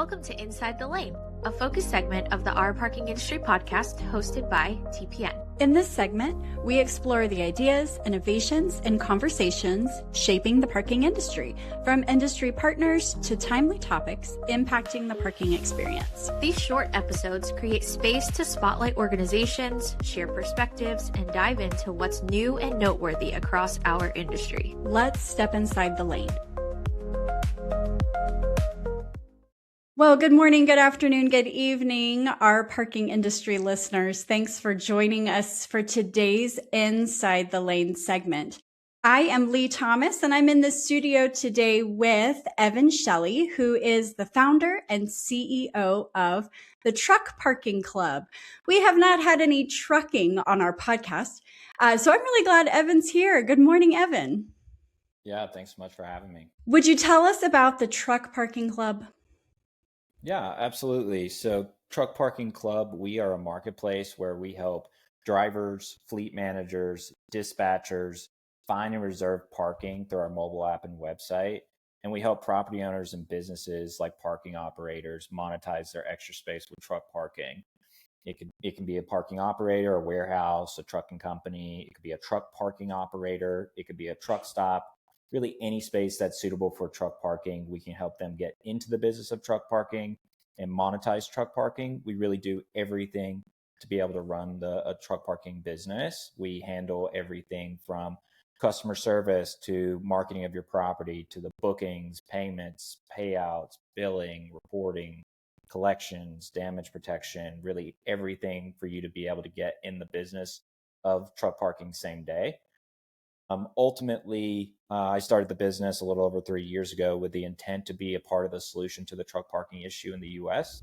Welcome to Inside the Lane, a focus segment of the Our Parking Industry podcast hosted by TPN. In this segment, we explore the ideas, innovations, and conversations shaping the parking industry, from industry partners to timely topics impacting the parking experience. These short episodes create space to spotlight organizations, share perspectives, and dive into what's new and noteworthy across our industry. Let's step inside the lane. Well, good morning, good afternoon, good evening, our parking industry listeners. Thanks for joining us for today's Inside the Lane segment. I am Leigh Thomas, and I'm in the studio today with Evan Shelley, who is the founder and CEO of the Truck Parking Club. We have not had any trucking on our podcast, so I'm really glad Evan's here. Good morning, Evan. Yeah, thanks so much for having me. Would you tell us about the Truck Parking Club? Yeah, absolutely. So Truck Parking Club, we are a marketplace where we help drivers, fleet managers, dispatchers find and reserve parking through our mobile app and website. And we help property owners and businesses like parking operators monetize their extra space with truck parking. It can be a parking operator, a warehouse, a trucking company. It could be a truck parking operator. It could be a truck stop. Really any space that's suitable for truck parking, we can help them get into the business of truck parking and monetize truck parking. We really do everything to be able to run a truck parking business. We handle everything from customer service to marketing of your property to the bookings, payments, payouts, billing, reporting, collections, damage protection, really everything for you to be able to get in the business of truck parking same day. Ultimately, I started the business a little over 3 years ago with the intent to be a part of the solution to the truck parking issue in the US.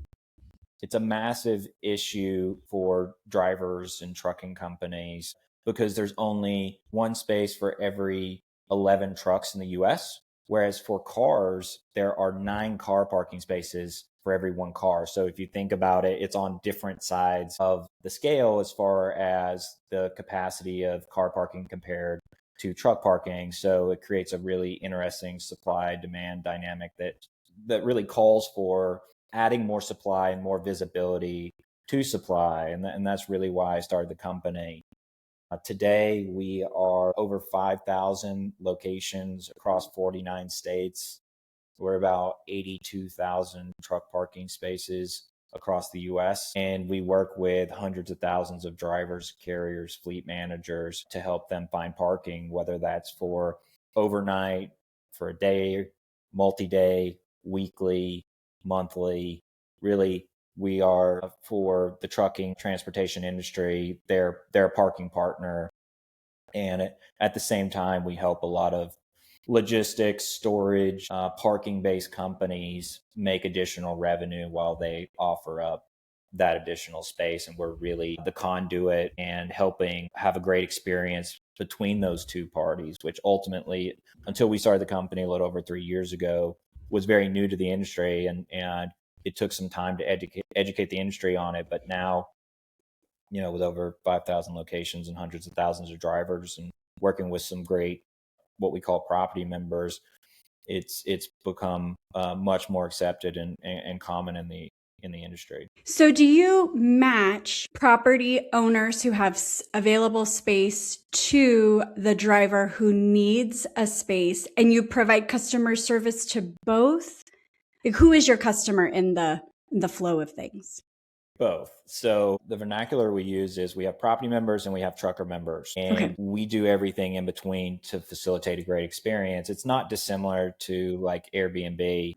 It's a massive issue for drivers and trucking companies because there's only one space for every 11 trucks in the US, whereas for cars, there are 9 car parking spaces for every one car. So if you think about it, it's on different sides of the scale as far as the capacity of car parking compared to truck parking. So it creates a really interesting supply demand dynamic that really calls for adding more supply and more visibility to supply. And that's really why I started the company. Today, we are over 5,000 locations across 49 states. We're about 82,000 truck parking spaces across the US. And we work with hundreds of thousands of drivers, carriers, fleet managers to help them find parking, whether that's for overnight, for a day, multi-day, weekly, monthly. Really, we are, for the trucking transportation industry, they're a parking partner. And at the same time, we help a lot of logistics, storage, parking-based companies make additional revenue while they offer up that additional space. And we're really the conduit and helping have a great experience between those two parties, which ultimately, until we started the company a little over 3 years ago, was very new to the industry. And it took some time to educate the industry on it. But now, with over 5,000 locations and hundreds of thousands of drivers and working with some great what we call property members, it's become much more accepted and common in the industry. So do you match property owners who have available space to the driver who needs a space, and you provide customer service to both? Like, who is your customer in the flow of things? Both. So the vernacular we use is we have property members and we have trucker members, and we do everything in between to facilitate a great experience. It's not dissimilar to like Airbnb,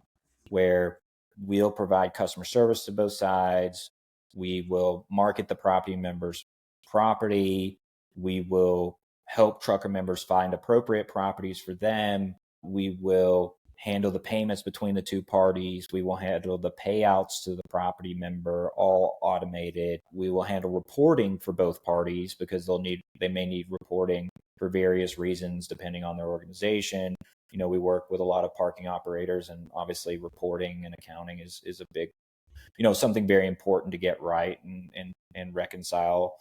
where we'll provide customer service to both sides. We will market the property members' property. We will help trucker members find appropriate properties for them. We will handle the payments between the two parties. We will handle the payouts to the property member, all automated. We will handle reporting for both parties because they may need reporting for various reasons depending on their organization. We work with a lot of parking operators, and obviously reporting and accounting is a big, something very important to get right and reconcile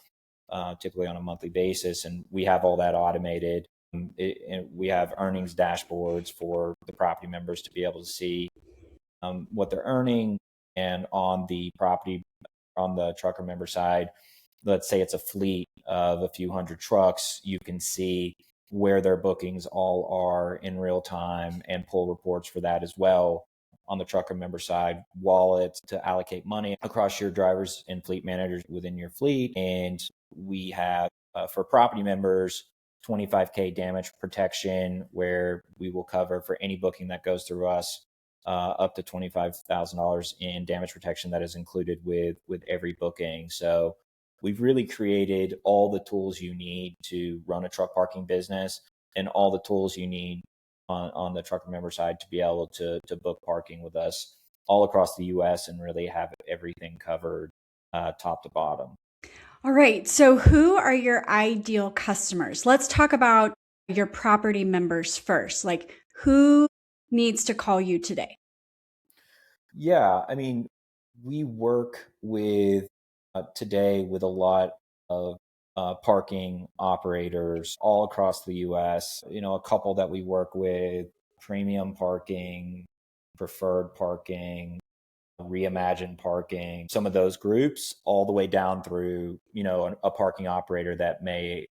typically on a monthly basis. And we have all that automated. And we have earnings dashboards for the property members to be able to see what they're earning, And on the property, on the trucker member side, let's say it's a fleet of a few hundred trucks, you can see where their bookings all are in real time and pull reports for that as well. On the trucker member side, wallets to allocate money across your drivers and fleet managers within your fleet. And we have for property members, 25K damage protection, where we will cover for any booking that goes through us up to $25,000 in damage protection that is included with every booking. So we've really created all the tools you need to run a truck parking business and all the tools you need on the trucker member side to be able to book parking with us all across the US and really have everything covered top to bottom. All right. So, who are your ideal customers? Let's talk about your property members first. Like, who needs to call you today? Yeah, I mean, we work with today with a lot of parking operators all across the US. You know, a couple that we work with: premium parking, preferred parking, reimagined parking, some of those groups, all the way down through, you know, a parking operator that may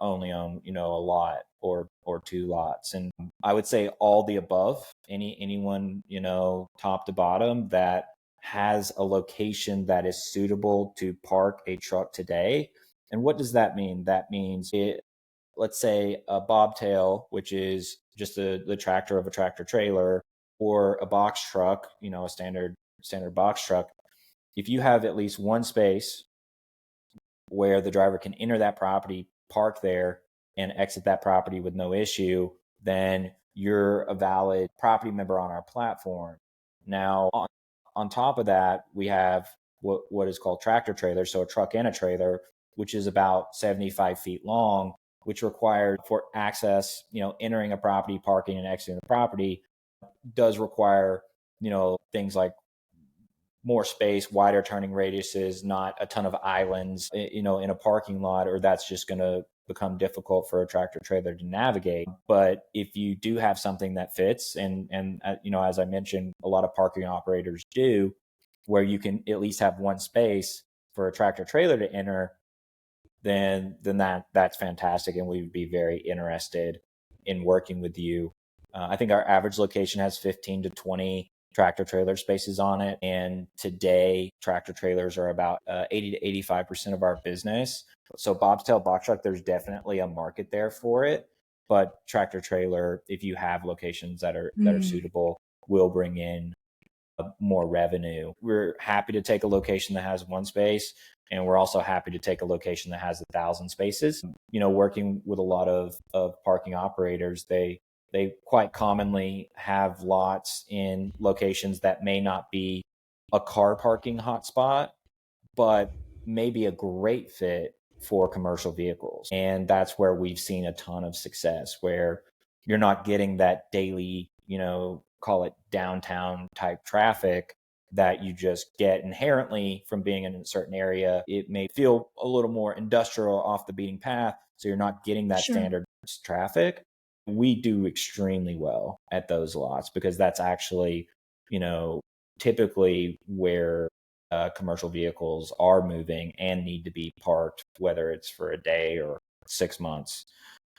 only own, you know, a lot or two lots. And I would say all the above. Anyone, you know, top to bottom that has a location that is suitable to park a truck today. And what does that mean? That means it, let's say a bobtail, which is just the tractor of a tractor trailer, or a box truck, you know, a standard box truck. If you have at least one space where the driver can enter that property, park there, and exit that property with no issue, then you're a valid property member on our platform. Now, on top of that, we have what is called tractor trailers, so a truck and a trailer, which is about 75 feet long, which requires for access, you know, entering a property, parking, and exiting the property, does require, you know, things like more space, wider turning radiuses, not a ton of islands, you know, in a parking lot, or that's just going to become difficult for a tractor trailer to navigate. But if you do have something that fits, and you know, as I mentioned, a lot of parking operators do, where you can at least have one space for a tractor trailer to enter, then that's fantastic, and we would be very interested in working with you. I think our average location has 15 to 20 tractor trailer spaces on it. And today, tractor trailers are about 80 to 85% of our business. So bobtail, box truck, there's definitely a market there for it. But tractor trailer, if you have locations that are suitable, will bring in more revenue. We're happy to take a location that has one space, and we're also happy to take a location that has 1,000 spaces. You know, working with a lot of parking operators, they quite commonly have lots in locations that may not be a car parking hotspot, but may be a great fit for commercial vehicles. And that's where we've seen a ton of success, where you're not getting that daily, you know, call it downtown type traffic that you just get inherently from being in a certain area. It may feel a little more industrial, off the beaten path, so you're not getting that standard traffic. We do extremely well at those lots because that's actually, you know, typically where commercial vehicles are moving and need to be parked, whether it's for a day or 6 months,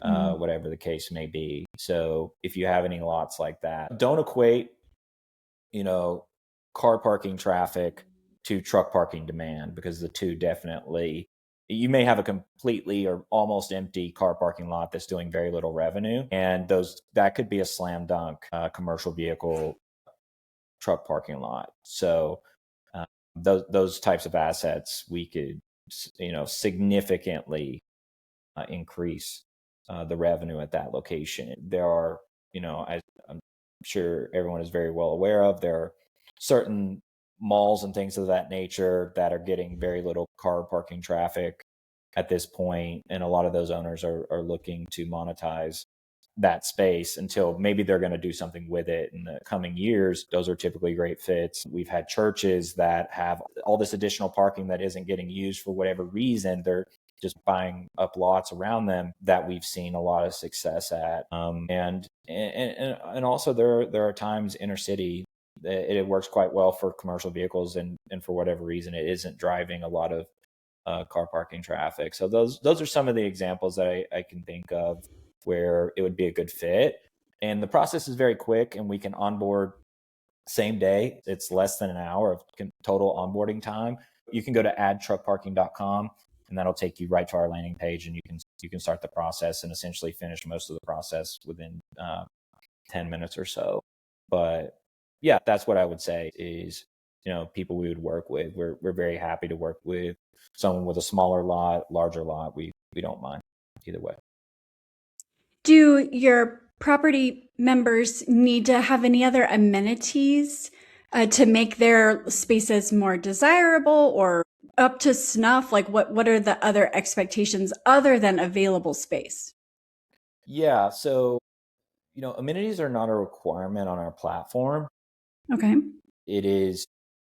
whatever the case may be. So if you have any lots like that, don't equate, you know, car parking traffic to truck parking demand, because the two definitely, you may have a completely or almost empty car parking lot that's doing very little revenue, and that could be a slam dunk commercial vehicle truck parking lot. So those types of assets, we could, you know, significantly increase the revenue at that location. There are, you know, I'm sure everyone is very well aware of, there are certain malls and things of that nature that are getting very little car parking traffic at this point, and a lot of those owners are looking to monetize that space until maybe they're going to do something with it in the coming years. Those are typically great fits. We've had churches that have all this additional parking that isn't getting used for whatever reason. They're just buying up lots around them, that we've seen a lot of success at. And also there are times inner city, It works quite well for commercial vehicles, and for whatever reason, it isn't driving a lot of car parking traffic. So those are some of the examples that I can think of where it would be a good fit. And the process is very quick, and we can onboard same day. It's less than an hour of total onboarding time. You can go to addtruckparking.com, and that'll take you right to our landing page, and you can start the process and essentially finish most of the process within 10 minutes or so. But yeah, that's what I would say is, people we would work with. We're very happy to work with someone with a smaller lot, larger lot. We don't mind either way. Do your property members need to have any other amenities to make their spaces more desirable or up to snuff? Like what are the other expectations other than available space? Yeah. So, amenities are not a requirement on our platform. Okay.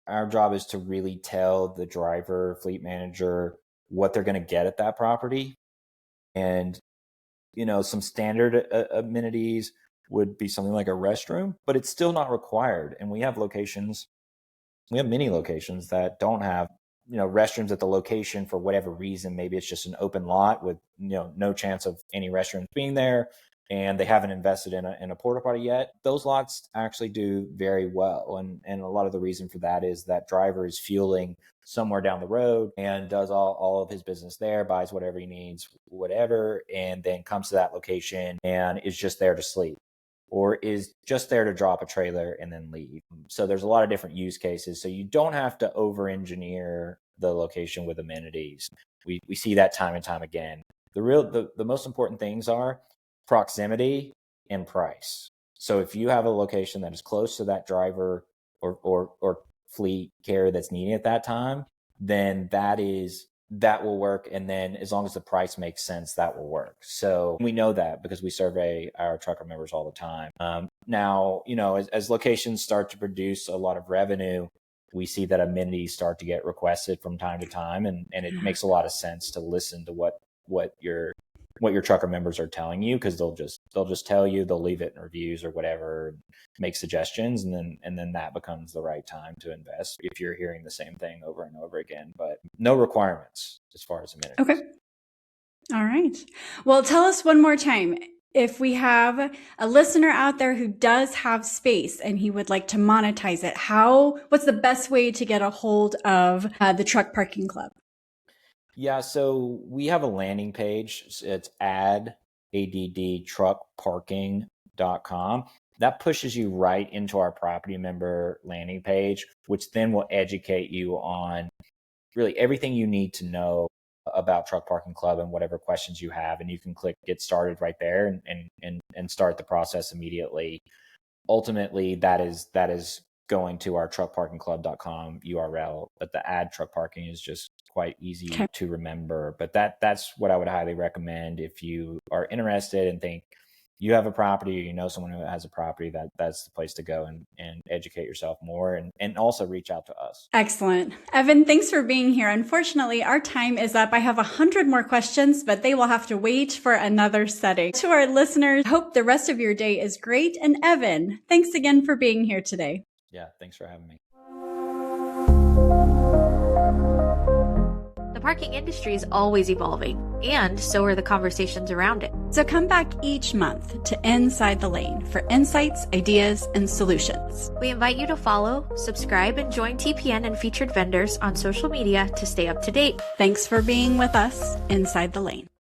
Our job is to really tell the driver, fleet manager, what they're going to get at that property. And, some standard amenities would be something like a restroom, but it's still not required. And we have many locations that don't have, restrooms at the location for whatever reason. Maybe it's just an open lot with, no chance of any restrooms being there, and they haven't invested in a porta potty yet. Those lots actually do very well. And a lot of the reason for that is that driver is fueling somewhere down the road and does all of his business there, buys whatever he needs, whatever, and then comes to that location and is just there to sleep, or is just there to drop a trailer and then leave. So there's a lot of different use cases. So you don't have to over-engineer the location with amenities. We see that time and time again. The most important things are proximity and price. So if you have a location that is close to that driver or fleet carrier that's needing at that time, then that will work. And then as long as the price makes sense, that will work. So we know that because we survey our trucker members all the time. Now, as locations start to produce a lot of revenue, we see that amenities start to get requested from time to time. And it makes a lot of sense to listen to what your trucker members are telling you, because they'll just tell you, they'll leave it in reviews or whatever, make suggestions, and then that becomes the right time to invest if you're hearing the same thing over and over again. But no requirements as far as amenities. Okay. All right. Well, tell us one more time, if we have a listener out there who does have space and he would like to monetize it, what's the best way to get a hold of the Truck Parking Club? Yeah, so we have a landing page. It's addtruckparking.com. That pushes you right into our property member landing page, which then will educate you on really everything you need to know about Truck Parking Club and whatever questions you have. And you can click get started right there and start the process immediately. Ultimately, that is going to our truckparkingclub.com URL, but the add truck parking is just quite easy to remember. But that's what I would highly recommend if you are interested and think you have a property, or someone who has a property, that's the place to go and educate yourself more and also reach out to us. Excellent. Evan, thanks for being here. Unfortunately, our time is up. I have 100 more questions, but they will have to wait for another setting. To our listeners, hope the rest of your day is great. And Evan, thanks again for being here today. Yeah, thanks for having me. The parking industry is always evolving, and so are the conversations around it. So come back each month to Inside the Lane for insights, ideas, and solutions. We invite you to follow, subscribe, and join TPN and featured vendors on social media to stay up to date. Thanks for being with us inside the lane.